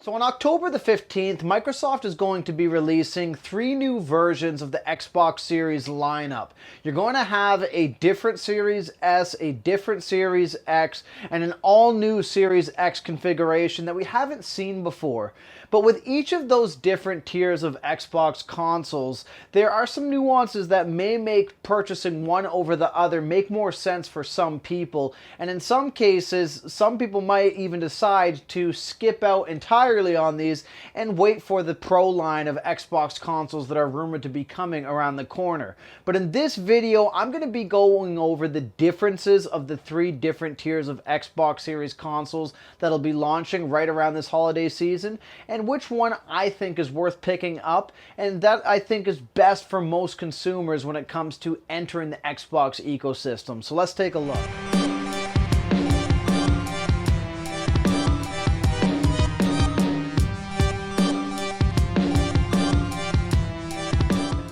So on October the 15th, Microsoft is going to be releasing 3 new versions of the Xbox Series lineup. You're going to have a different Series S, a different Series X, and an all-new Series X configuration that we haven't seen before. But with each of those different tiers of Xbox consoles, there are some nuances that may make purchasing one over the other make more sense for some people. And in some cases, some people might even decide to skip out entirely on these and wait for the Pro line of Xbox consoles that are rumored to be coming around the corner. But in this video, I'm going to be going over the differences of the 3 different tiers of Xbox Series consoles that'll be launching right around this holiday season, and which one I think is worth picking up, and that I think is best for most consumers when it comes to entering the Xbox ecosystem. So let's take a look.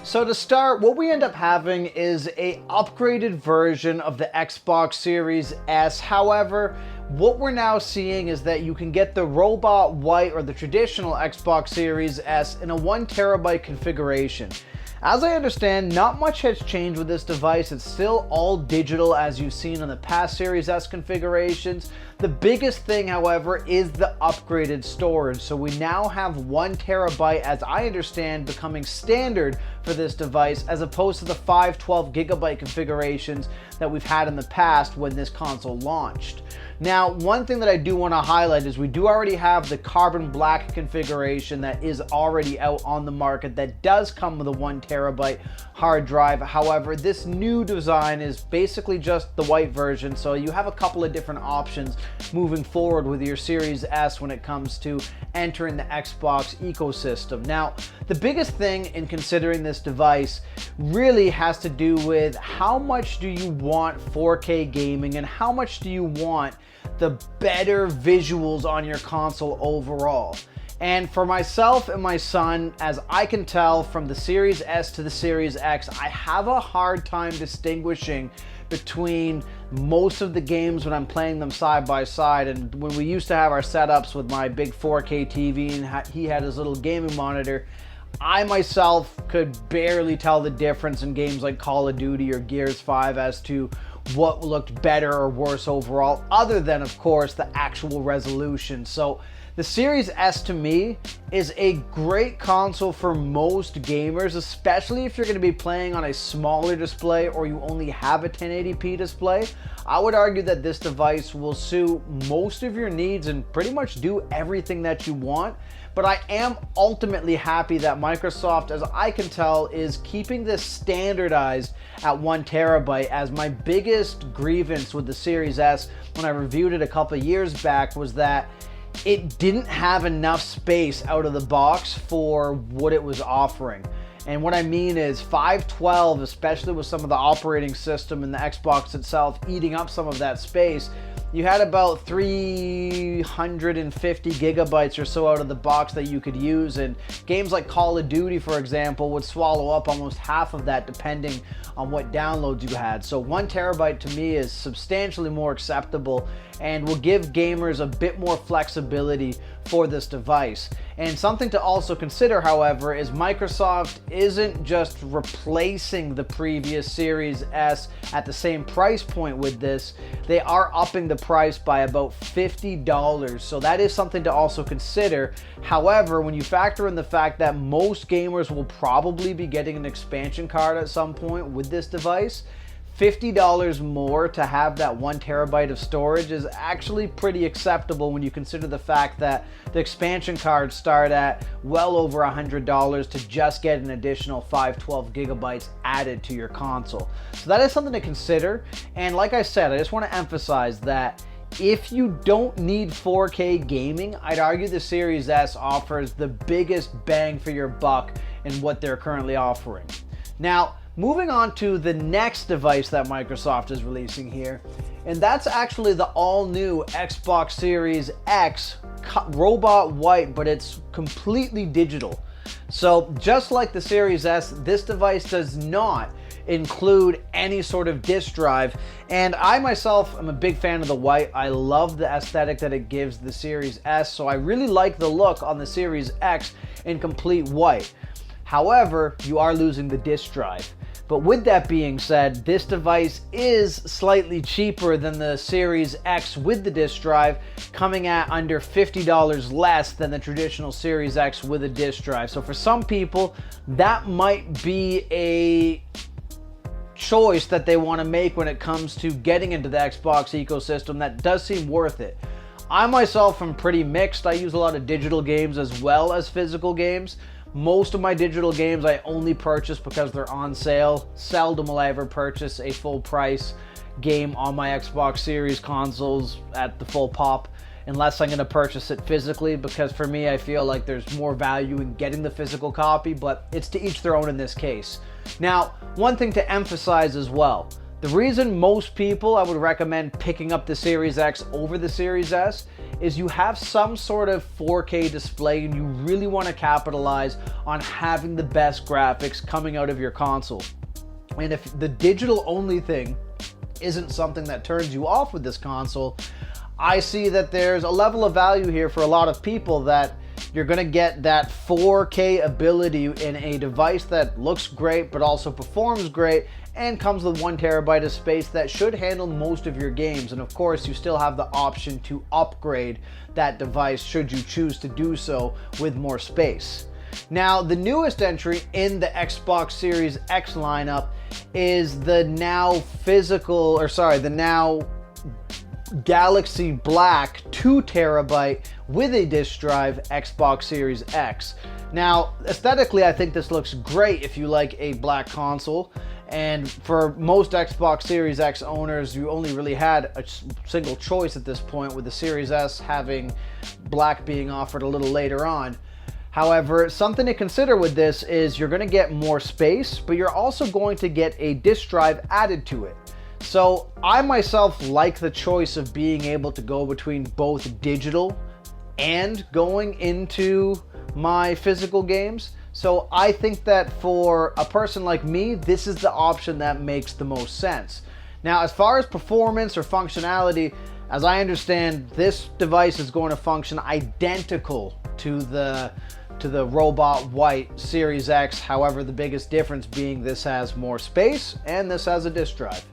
So to start, what we end up having is a upgraded version of the Xbox Series S. However, what we're now seeing is that you can get the Robot White or the traditional Xbox Series S in a 1TB configuration. As I understand, not much has changed with this device. It's still all digital as you've seen on the past Series S configurations. The biggest thing, however, is the upgraded storage. So we now have 1TB, as I understand, becoming standard for this device, as opposed to the 512GB configurations that we've had in the past when this console launched. Now, one thing that I do want to highlight is we do already have the carbon black configuration that is already out on the market that does come with a 1TB hard drive. However, this new design is basically just the white version, so you have a couple of different options moving forward with your Series S when it comes to entering the Xbox ecosystem. Now, the biggest thing in considering this device really has to do with how much do you want 4K gaming and how much do you want the better visuals on your console overall. And for myself and my son, as I can tell from the Series S to the Series X, I have a hard time distinguishing between most of the games when I'm playing them side by side. And when we used to have our setups with my big 4K TV and he had his little gaming monitor, I myself could barely tell the difference in games like Call of Duty or Gears 5 as to what looked better or worse overall, other than, of course, the actual resolution. So the Series S to me is a great console for most gamers, especially if you're going to be playing on a smaller display or you only have a 1080p display. I would argue that this device will suit most of your needs and pretty much do everything that you want. But I am ultimately happy that Microsoft, as I can tell, is keeping this standardized at 1TB, as my biggest grievance with the Series S when I reviewed it a couple of years back was that it didn't have enough space out of the box for what it was offering. And what I mean is 512, especially with some of the operating system and the Xbox itself eating up some of that space, you had about 350 gigabytes or so out of the box that you could use, and games like Call of Duty, for example, would swallow up almost half of that depending on what downloads you had. So 1TB to me is substantially more acceptable and will give gamers a bit more flexibility for this device. And something to also consider, however, is Microsoft isn't just replacing the previous Series S at the same price point with this. They are upping the price by about $50. So that is something to also consider. However, when you factor in the fact that most gamers will probably be getting an expansion card at some point with this device, $50 more to have that 1TB of storage is actually pretty acceptable when you consider the fact that the expansion cards start at well over $100 to just get an additional 512GB added to your console. So that is something to consider. And like I said, I just want to emphasize that if you don't need 4K gaming, I'd argue the Series S offers the biggest bang for your buck in what they're currently offering. Now, moving on to the next device that Microsoft is releasing here, and that's actually the all-new Xbox Series X Robot White, but it's completely digital. So just like the Series S, this device does not include any sort of disk drive, and I myself am a big fan of the white. I love the aesthetic that it gives the Series S, so I really like the look on the Series X in complete white. However, you are losing the disk drive. But with that being said, this device is slightly cheaper than the Series X with the disk drive, coming at under $50 less than the traditional Series X with a disk drive. So for some people, that might be a choice that they want to make when it comes to getting into the Xbox ecosystem. That does seem worth it. I myself am pretty mixed. I use a lot of digital games as well as physical games. Most of my digital games I only purchase because they're on sale. Seldom will I ever purchase a full price game on my Xbox Series consoles at the full pop, unless I'm going to purchase it physically, because for me, I feel like there's more value in getting the physical copy, but it's to each their own in this case. Now, one thing to emphasize as well, the reason most people I would recommend picking up the Series X over the Series S is you have some sort of 4K display and you really want to capitalize on having the best graphics coming out of your console. And if the digital only thing isn't something that turns you off with this console, I see that there's a level of value here for a lot of people that you're going to get that 4K ability in a device that looks great but also performs great and comes with 1 terabyte of space that should handle most of your games. And of course, you still have the option to upgrade that device should you choose to do so with more space. Now, the newest entry in the Xbox Series X lineup is the now Galaxy Black 2 terabyte with a disk drive Xbox Series X. Now, aesthetically, I think this looks great if you like a black console. And for most Xbox Series X owners, you only really had a single choice at this point, with the Series S having black being offered a little later on. However, something to consider with this is you're going to get more space, but you're also going to get a disk drive added to it. So I myself like the choice of being able to go between both digital and going into my physical games. So I think that for a person like me, this is the option that makes the most sense. Now, as far as performance or functionality, as I understand, this device is going to function identical to the Robot White Series X. However, the biggest difference being this has more space and this has a disk drive.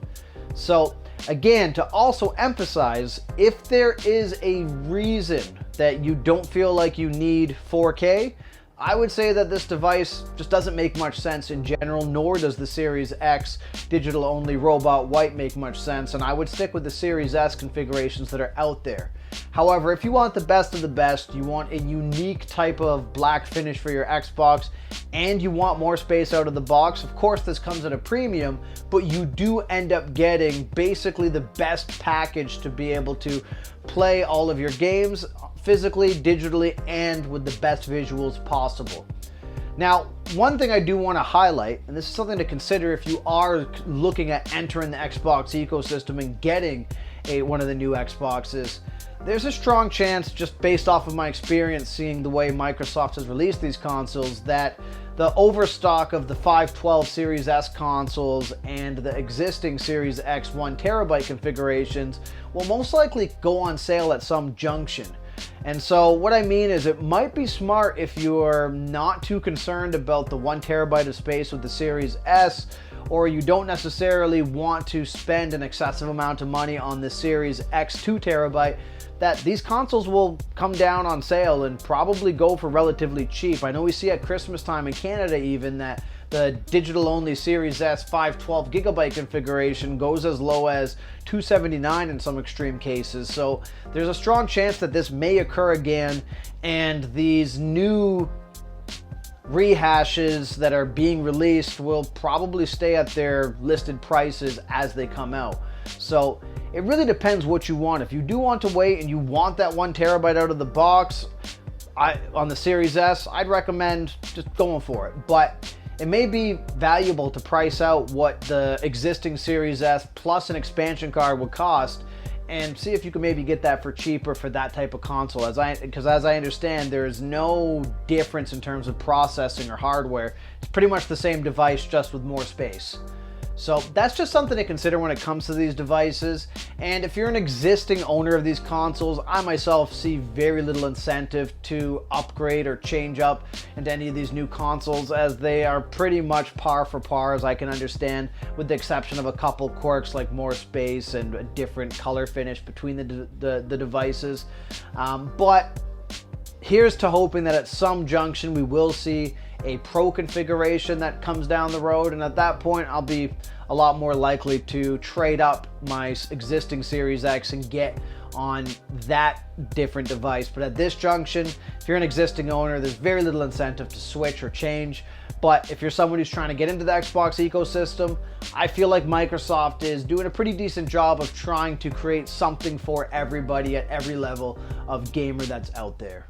So again, to also emphasize, if there is a reason that you don't feel like you need 4K, I would say that this device just doesn't make much sense in general, nor does the Series X digital-only Robot White make much sense, and I would stick with the Series S configurations that are out there. However, if you want the best of the best, you want a unique type of black finish for your Xbox, and you want more space out of the box, of course this comes at a premium, but you do end up getting basically the best package to be able to play all of your games physically, digitally, and with the best visuals possible. Now, one thing I do want to highlight, and this is something to consider if you are looking at entering the Xbox ecosystem and getting one of the new Xboxes, there's a strong chance, just based off of my experience seeing the way Microsoft has released these consoles, that the overstock of the 512 Series S consoles and the existing Series X 1 terabyte configurations will most likely go on sale at some junction. And so what I mean is, it might be smart if you're not too concerned about the 1 terabyte of space with the Series S, or you don't necessarily want to spend an excessive amount of money on the Series X 2 terabyte, that these consoles will come down on sale and probably go for relatively cheap. I know we see at Christmas time in Canada even that the digital-only Series S 512 gigabyte configuration goes as low as $279 in some extreme cases. So there's a strong chance that this may occur again, and these new rehashes that are being released will probably stay at their listed prices as they come out. So it really depends what you want. If you do want to wait and you want that 1 terabyte out of the box on the Series S, I'd recommend just going for it. But it may be valuable to price out what the existing Series S plus an expansion card would cost and see if you can maybe get that for cheaper for that type of console. Because as I understand, there is no difference in terms of processing or hardware. It's pretty much the same device, just with more space. So that's just something to consider when it comes to these devices. And if you're an existing owner of these consoles, I myself see very little incentive to upgrade or change up into any of these new consoles, as they are pretty much par for par, as I can understand, with the exception of a couple quirks like more space and a different color finish between the devices. But here's to hoping that at some junction we will see a Pro configuration that comes down the road, and at that point I'll be a lot more likely to trade up my existing Series X and get on that different device. But at this junction, if you're an existing owner, there's very little incentive to switch or change. But if you're someone who's trying to get into the Xbox ecosystem, I feel like Microsoft is doing a pretty decent job of trying to create something for everybody at every level of gamer that's out there.